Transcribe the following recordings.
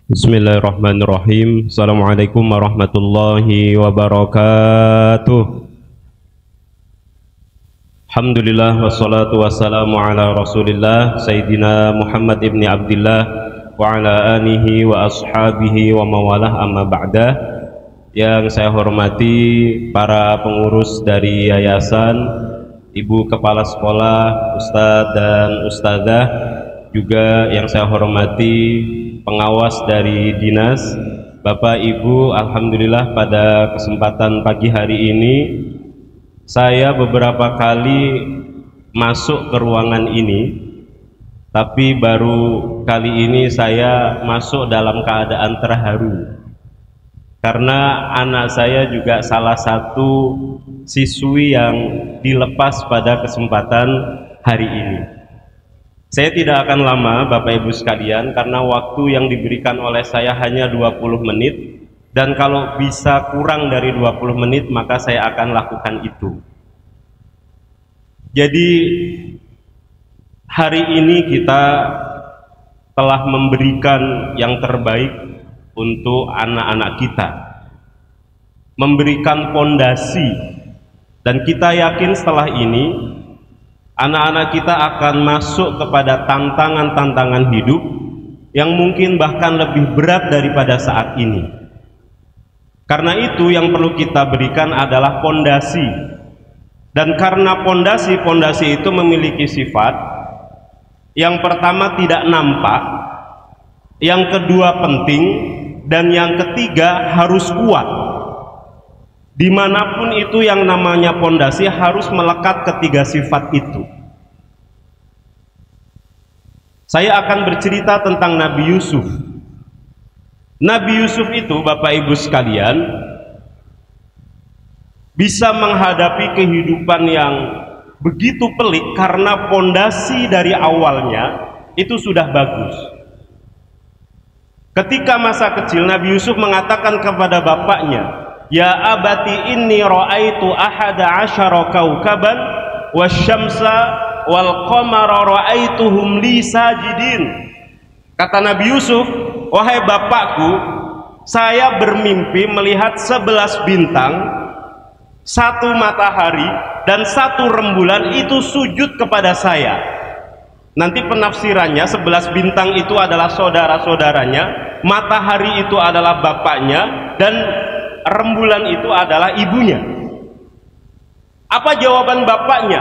Bismillahirrahmanirrahim. Assalamualaikum warahmatullahi wabarakatuh. Alhamdulillah wassalatu wassalamu ala Rasulillah Sayyidina Muhammad ibn Abdillah wa ala alihi wa ashabihi wa mawalah, amma ba'da. Yang saya hormati para pengurus dari yayasan, Ibu Kepala Sekolah, Ustadz dan Ustadzah, juga yang saya hormati pengawas dari dinas, Bapak Ibu. Alhamdulillah pada kesempatan pagi hari ini saya beberapa kali masuk ke ruangan ini, tapi baru kali ini saya masuk dalam keadaan terharu karena anak saya juga salah satu siswi yang dilepas pada kesempatan hari ini. Saya tidak akan lama Bapak Ibu sekalian, karena waktu yang diberikan oleh saya hanya 20 menit, dan kalau bisa kurang dari 20 menit maka saya akan lakukan itu. Jadi hari ini kita telah memberikan yang terbaik untuk anak-anak kita, memberikan fondasi, dan kita yakin setelah ini anak-anak kita akan masuk kepada tantangan-tantangan hidup yang mungkin bahkan lebih berat daripada saat ini. Karena itu yang perlu kita berikan adalah fondasi. Dan karena fondasi itu memiliki sifat, yang pertama tidak nampak, yang kedua penting, dan yang ketiga harus kuat. Dimanapun itu yang namanya fondasi harus melekat ketiga sifat itu. Saya akan bercerita tentang Nabi Yusuf. Nabi Yusuf itu, Bapak Ibu sekalian, bisa menghadapi kehidupan yang begitu pelik karena fondasi dari awalnya itu sudah bagus. Ketika masa kecil, Nabi Yusuf mengatakan kepada bapaknya, "Ya abati inni ra'aitu ahada asyara kaukaban wasyamsa wal qamara ra'aituhum li sajidin." Kata Nabi Yusuf, "Wahai bapakku, saya bermimpi melihat 11 bintang, 1 matahari dan 1 rembulan itu sujud kepada saya." Nanti penafsirannya, 11 bintang itu adalah saudara-saudaranya, matahari itu adalah bapaknya, dan rembulan itu adalah ibunya. Apa jawaban bapaknya?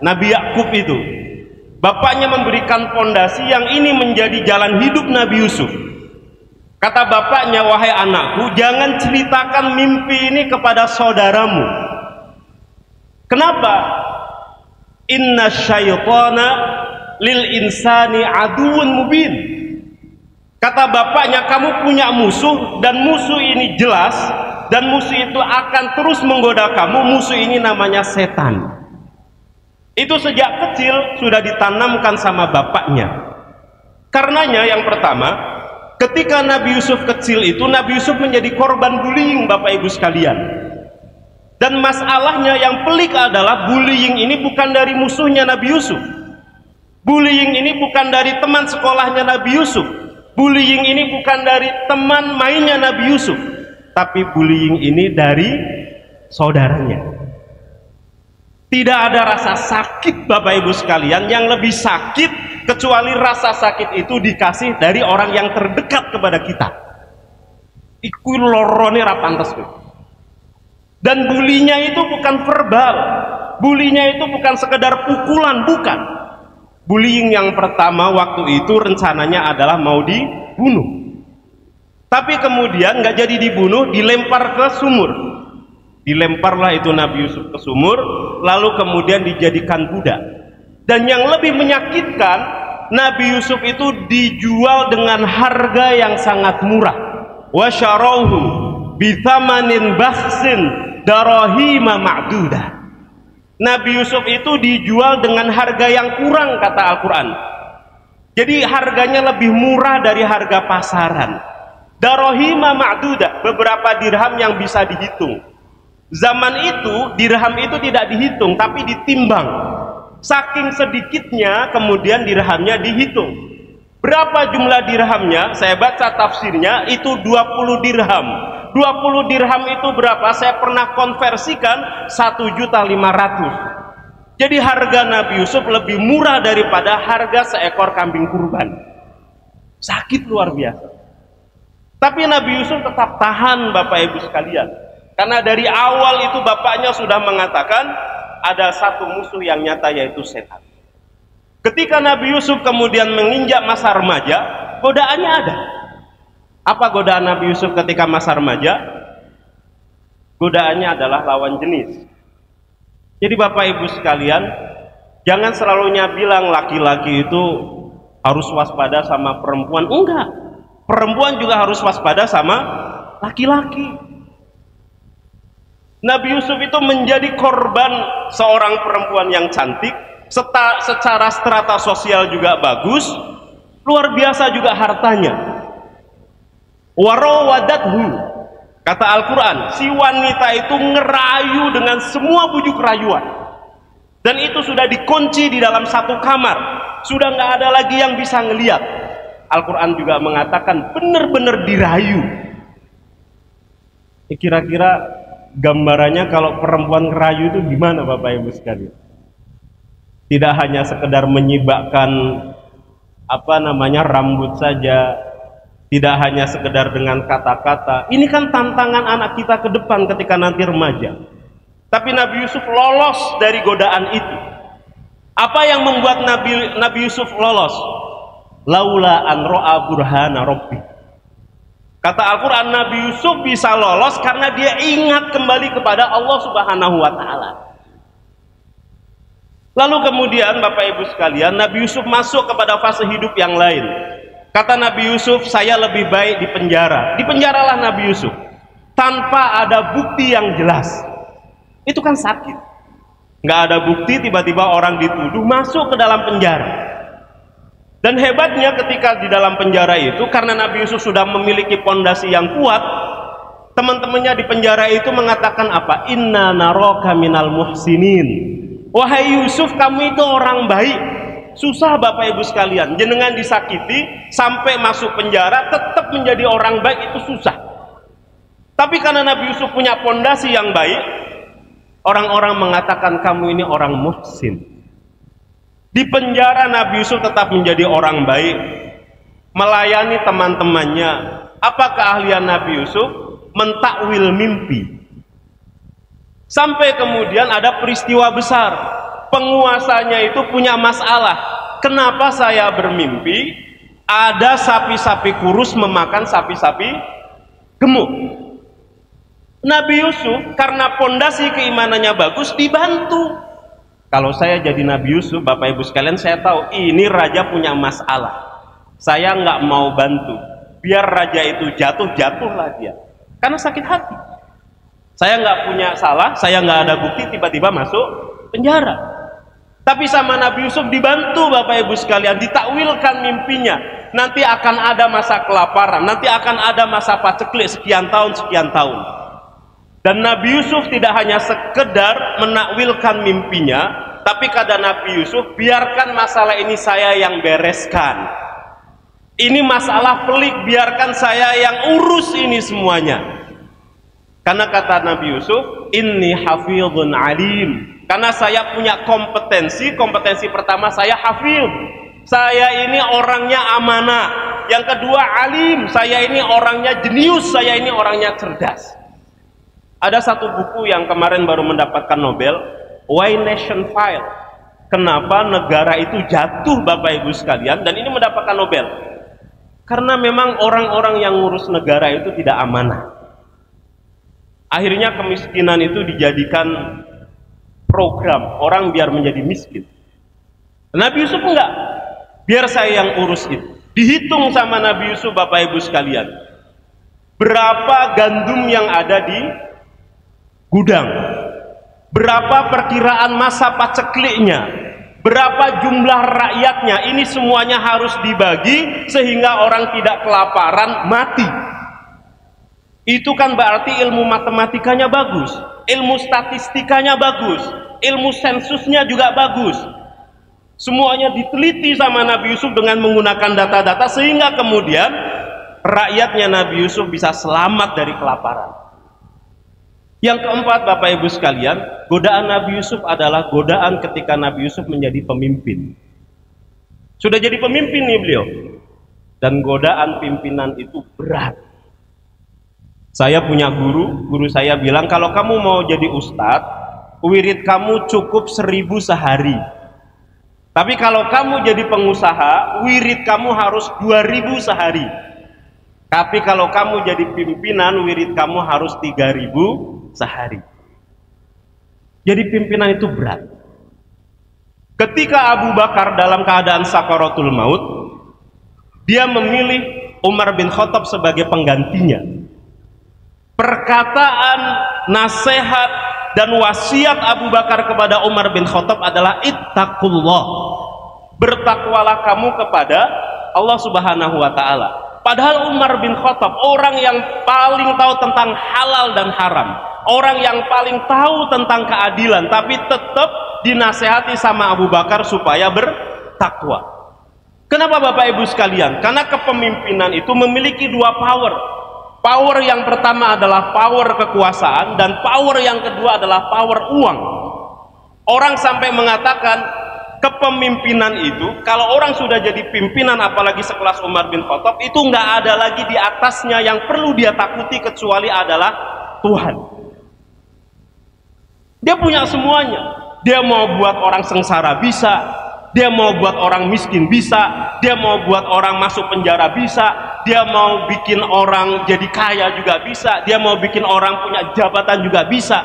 Nabi Yakub itu, bapaknya memberikan fondasi yang ini menjadi jalan hidup Nabi Yusuf. Kata bapaknya, "Wahai anakku, jangan ceritakan mimpi ini kepada saudaramu." Kenapa? "Inna syaitana lil insani aduun mubin." Kata bapaknya, kamu punya musuh, dan musuh ini jelas, dan musuh itu akan terus menggoda kamu. Musuh ini namanya setan. Itu sejak kecil sudah ditanamkan sama bapaknya. Karenanya yang pertama, ketika Nabi Yusuf kecil itu, Nabi Yusuf menjadi korban bullying, Bapak Ibu sekalian. Dan masalahnya yang pelik adalah bullying ini bukan dari musuhnya Nabi Yusuf. Bullying ini bukan dari teman sekolahnya Nabi Yusuf. Bullying ini bukan dari teman mainnya Nabi Yusuf, tapi bullying ini dari saudaranya. Tidak ada rasa sakit, Bapak Ibu sekalian, yang lebih sakit kecuali rasa sakit itu dikasih dari orang yang terdekat kepada kita. Iku lorone ra pantes. Dan bulinya itu bukan verbal, bulinya itu bukan sekedar pukulan, bukan. Bullying yang pertama waktu itu rencananya adalah mau dibunuh, tapi kemudian nggak jadi dibunuh, dilempar ke sumur. Dilemparlah itu Nabi Yusuf ke sumur, lalu kemudian dijadikan budak. Dan yang lebih menyakitkan, Nabi Yusuf itu dijual dengan harga yang sangat murah. Wasyarauhu bithamanin bakhsin darahima ma'dudah. Nabi Yusuf itu dijual dengan harga yang kurang, kata Al-Quran. Jadi harganya lebih murah dari harga pasaran. Darahima ma'dudah, beberapa dirham yang bisa dihitung. Zaman itu dirham itu tidak dihitung tapi ditimbang. Saking sedikitnya kemudian dirhamnya dihitung. Berapa jumlah dirhamnya? Saya baca tafsirnya itu 20 dirham. 20 dirham itu berapa? Saya pernah konversikan 1.500.000. Jadi harga Nabi Yusuf lebih murah daripada harga seekor kambing kurban. Sakit luar biasa. Tapi Nabi Yusuf tetap tahan, Bapak Ibu sekalian. Karena dari awal itu bapaknya sudah mengatakan ada satu musuh yang nyata, yaitu setan. Ketika Nabi Yusuf kemudian menginjak masa remaja, godaannya ada. Apa godaan Nabi Yusuf ketika masa remaja? Godaannya adalah lawan jenis. Jadi Bapak Ibu sekalian, jangan selalunya bilang laki-laki itu harus waspada sama perempuan. Enggak. Perempuan juga harus waspada sama laki-laki. Nabi Yusuf itu menjadi korban seorang perempuan yang cantik, secara strata sosial juga bagus, luar biasa juga hartanya. Warawadathu, kata Al-Quran, si wanita itu ngerayu dengan semua bujuk rayuan, dan itu sudah dikunci di dalam satu kamar, sudah nggak ada lagi yang bisa ngelihat. Al-Quran juga mengatakan benar-benar dirayu. Kira-kira gambarannya kalau perempuan ngerayu itu gimana, Bapak Ibu sekalian? Tidak hanya sekedar menyibakkan rambut saja, tidak hanya sekedar dengan kata-kata. Ini kan tantangan anak kita ke depan ketika nanti remaja. Tapi Nabi Yusuf lolos dari godaan itu. Apa yang membuat Nabi Yusuf lolos? Laula an ro'a burhana rabbi. Kata Al-Quran, Nabi Yusuf bisa lolos karena dia ingat kembali kepada Allah Subhanahu wa Ta'ala. Lalu kemudian Bapak Ibu sekalian, Nabi Yusuf masuk kepada fase hidup yang lain. Kata Nabi Yusuf, saya lebih baik di penjara. Di penjaralah Nabi Yusuf tanpa ada bukti yang jelas. Itu kan sakit. Nggak ada bukti, tiba-tiba orang dituduh masuk ke dalam penjara. Dan hebatnya ketika di dalam penjara itu, karena Nabi Yusuf sudah memiliki pondasi yang kuat, teman-temannya di penjara itu mengatakan apa? Inna naraka minal muhsinin. Wahai Yusuf, kamu itu orang baik. Susah Bapak Ibu sekalian, jenengan disakiti sampai masuk penjara tetap menjadi orang baik itu susah. Tapi karena Nabi Yusuf punya pondasi yang baik, orang-orang mengatakan kamu ini orang muhsin. Di penjara Nabi Yusuf tetap menjadi orang baik, melayani teman-temannya. Apa keahlian Nabi Yusuf? Mentakwil mimpi. Sampai kemudian ada peristiwa besar, penguasanya itu punya masalah. Kenapa saya bermimpi ada sapi-sapi kurus memakan sapi-sapi gemuk? Nabi Yusuf karena pondasi keimanannya bagus dibantu. Kalau saya jadi Nabi Yusuf, Bapak Ibu sekalian, saya tahu ini raja punya masalah. Saya nggak mau bantu. Biar raja itu jatuh-jatuhlah dia. Karena sakit hati. Saya nggak punya salah, saya nggak ada bukti, tiba-tiba masuk penjara. Tapi sama Nabi Yusuf dibantu Bapak Ibu sekalian, ditakwilkan mimpinya. Nanti akan ada masa kelaparan, nanti akan ada masa paceklik sekian tahun. Dan Nabi Yusuf tidak hanya sekedar menakwilkan mimpinya, tapi kata Nabi Yusuf, biarkan masalah ini saya yang bereskan. Ini masalah pelik, biarkan saya yang urus ini semuanya. Karena kata Nabi Yusuf, inni hafidhun alim. Karena saya punya kompetensi pertama saya hafidh. Saya ini orangnya amanah. Yang kedua alim, saya ini orangnya jenius, saya ini orangnya cerdas. Ada satu buku yang kemarin baru mendapatkan Nobel, Why Nation Fail? Kenapa negara itu jatuh Bapak Ibu sekalian, dan ini mendapatkan Nobel. Karena memang orang-orang yang ngurus negara itu tidak amanah. Akhirnya kemiskinan itu dijadikan program orang biar menjadi miskin. Nabi Yusuf enggak, biar saya yang urus itu. Dihitung sama Nabi Yusuf Bapak Ibu sekalian, berapa gandum yang ada di gudang, berapa perkiraan masa pacekliknya, berapa jumlah rakyatnya, ini semuanya harus dibagi sehingga orang tidak kelaparan mati. Itu kan berarti ilmu matematikanya bagus, ilmu statistikanya bagus, ilmu sensusnya juga bagus. Semuanya diteliti sama Nabi Yusuf dengan menggunakan data-data, sehingga kemudian rakyatnya Nabi Yusuf bisa selamat dari kelaparan. Yang keempat, Bapak Ibu sekalian, godaan Nabi Yusuf adalah godaan ketika Nabi Yusuf menjadi pemimpin. Sudah jadi pemimpin nih beliau, dan godaan pimpinan itu berat. Saya punya guru saya bilang, kalau kamu mau jadi ustadz, wirid kamu cukup 1000 sehari. Tapi kalau kamu jadi pengusaha, wirid kamu harus 2000 sehari. Tapi kalau kamu jadi pimpinan, wirid kamu harus 3000 sehari. Jadi pimpinan itu berat. Ketika Abu Bakar dalam keadaan sakaratul maut, dia memilih Umar bin Khattab sebagai penggantinya. Perkataan, nasihat, dan wasiat Abu Bakar kepada Umar bin Khattab adalah ittaqullah, bertakwalah kamu kepada Allah Subhanahu wa Ta'ala. Padahal Umar bin Khattab orang yang paling tahu tentang halal dan haram, orang yang paling tahu tentang keadilan, tapi tetap dinasehati sama Abu Bakar supaya bertakwa. Kenapa Bapak Ibu sekalian? Karena kepemimpinan itu memiliki dua power. Power yang pertama adalah power kekuasaan, dan power yang kedua adalah power uang. Orang sampai mengatakan kepemimpinan itu, kalau orang sudah jadi pimpinan apalagi sekelas Umar bin Khattab, itu nggak ada lagi di atasnya yang perlu dia takuti kecuali adalah Tuhan. Dia punya semuanya. Dia mau buat orang sengsara bisa, dia mau buat orang miskin bisa, dia mau buat orang masuk penjara bisa, dia mau bikin orang jadi kaya juga bisa, dia mau bikin orang punya jabatan juga bisa.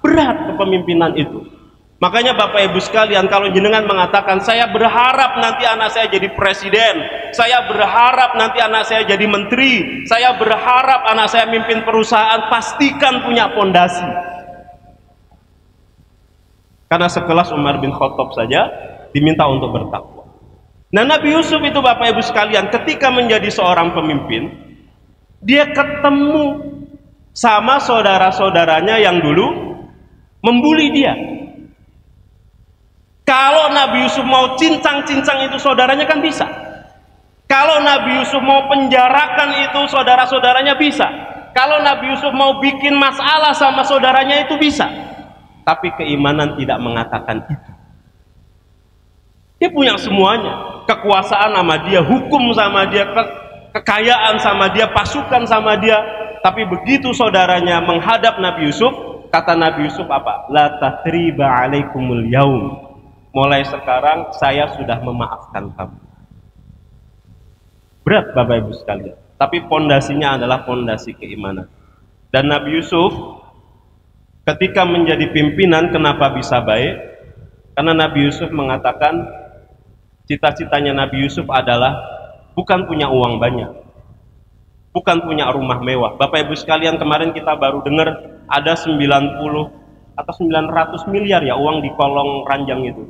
Berat kepemimpinan itu. Makanya Bapak Ibu sekalian, kalau jenengan mengatakan saya berharap nanti anak saya jadi presiden, saya berharap nanti anak saya jadi menteri, saya berharap anak saya mimpin perusahaan, pastikan punya pondasi. Karena sekelas Umar bin Khattab saja diminta untuk bertakwa. Nah, Nabi Yusuf itu Bapak Ibu sekalian, ketika menjadi seorang pemimpin, dia ketemu sama saudara-saudaranya yang dulu membuli dia. Kalau Nabi Yusuf mau cincang-cincang itu saudaranya kan bisa. Kalau Nabi Yusuf mau penjarakan itu saudara-saudaranya bisa. Kalau Nabi Yusuf mau bikin masalah sama saudaranya itu bisa. Tapi keimanan tidak mengatakan itu. Dia punya semuanya, kekuasaan sama dia, hukum sama dia, kekayaan sama dia, pasukan sama dia. Tapi begitu saudaranya menghadap Nabi Yusuf, kata Nabi Yusuf apa? La tathriba alaikumul yaum. Mulai sekarang saya sudah memaafkan kamu. Berat Bapak Ibu sekalian, tapi pondasinya adalah pondasi keimanan. Dan Nabi Yusuf ketika menjadi pimpinan, kenapa bisa baik? Karena Nabi Yusuf mengatakan cita-citanya Nabi Yusuf adalah bukan punya uang banyak, bukan punya rumah mewah. Bapak Ibu sekalian, kemarin kita baru dengar ada 90 atau 900 miliar ya uang di kolong ranjang itu.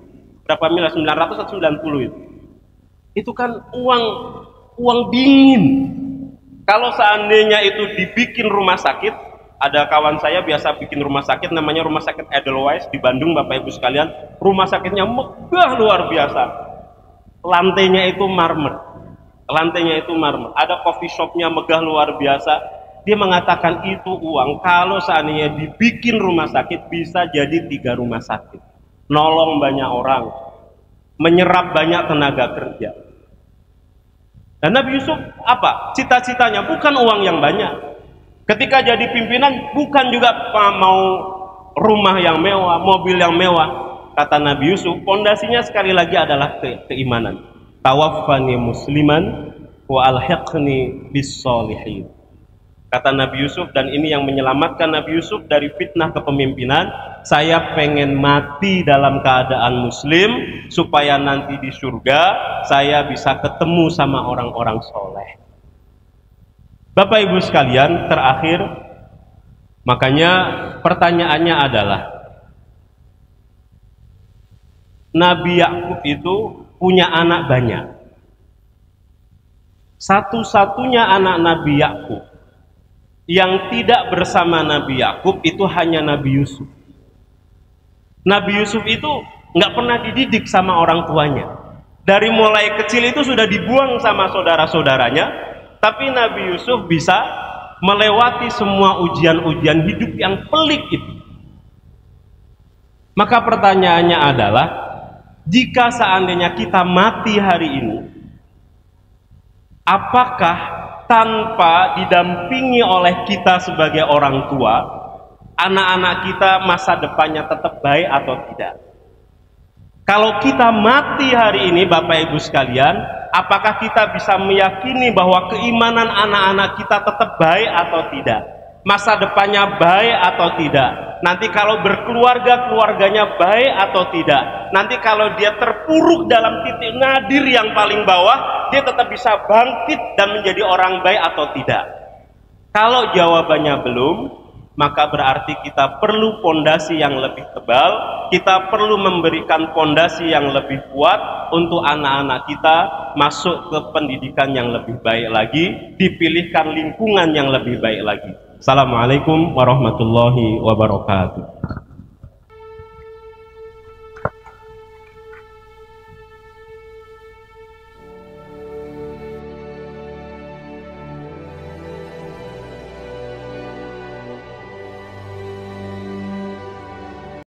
Berapa miliar? 900 atau 90 itu. Itu kan uang dingin. Kalau seandainya itu dibikin rumah sakit, ada kawan saya biasa bikin rumah sakit, namanya Rumah Sakit Edelweiss di Bandung, Bapak Ibu sekalian. Rumah sakitnya megah luar biasa. Lantainya itu marmer. Ada coffee shopnya megah luar biasa. Dia mengatakan itu uang kalau seandainya dibikin rumah sakit bisa jadi 3 rumah sakit. Nolong banyak orang, menyerap banyak tenaga kerja. Dan Nabi Yusuf apa? Cita-citanya bukan uang yang banyak. Ketika jadi pimpinan bukan juga mau rumah yang mewah, mobil yang mewah. Kata Nabi Yusuf, pondasinya sekali lagi adalah keimanan. Tawaffani musliman wa alhiqni bis sholihin. Kata Nabi Yusuf, dan ini yang menyelamatkan Nabi Yusuf dari fitnah kepemimpinan, saya pengen mati dalam keadaan muslim supaya nanti di surga saya bisa ketemu sama orang-orang soleh. Bapak Ibu sekalian, terakhir, makanya pertanyaannya adalah, Nabi Yakub itu punya anak banyak. Satu-satunya anak Nabi Yakub yang tidak bersama Nabi Yakub itu hanya Nabi Yusuf. Nabi Yusuf itu nggak pernah dididik sama orang tuanya. Dari mulai kecil itu sudah dibuang sama saudara-saudaranya, tapi Nabi Yusuf bisa melewati semua ujian-ujian hidup yang pelik itu. Maka pertanyaannya adalah, jika seandainya kita mati hari ini, apakah tanpa didampingi oleh kita sebagai orang tua, anak-anak kita masa depannya tetap baik atau tidak? Kalau kita mati hari ini, Bapak Ibu sekalian, apakah kita bisa meyakini bahwa keimanan anak-anak kita tetap baik atau tidak? Masa depannya baik atau tidak? Nanti kalau berkeluarga, keluarganya baik atau tidak? Nanti kalau dia terpuruk dalam titik nadir yang paling bawah, dia tetap bisa bangkit dan menjadi orang baik atau tidak? Kalau jawabannya belum, maka berarti kita perlu pondasi yang lebih tebal, kita perlu memberikan pondasi yang lebih kuat untuk anak-anak kita masuk ke pendidikan yang lebih baik lagi, dipilihkan lingkungan yang lebih baik lagi. Assalamualaikum warahmatullahi wabarakatuh.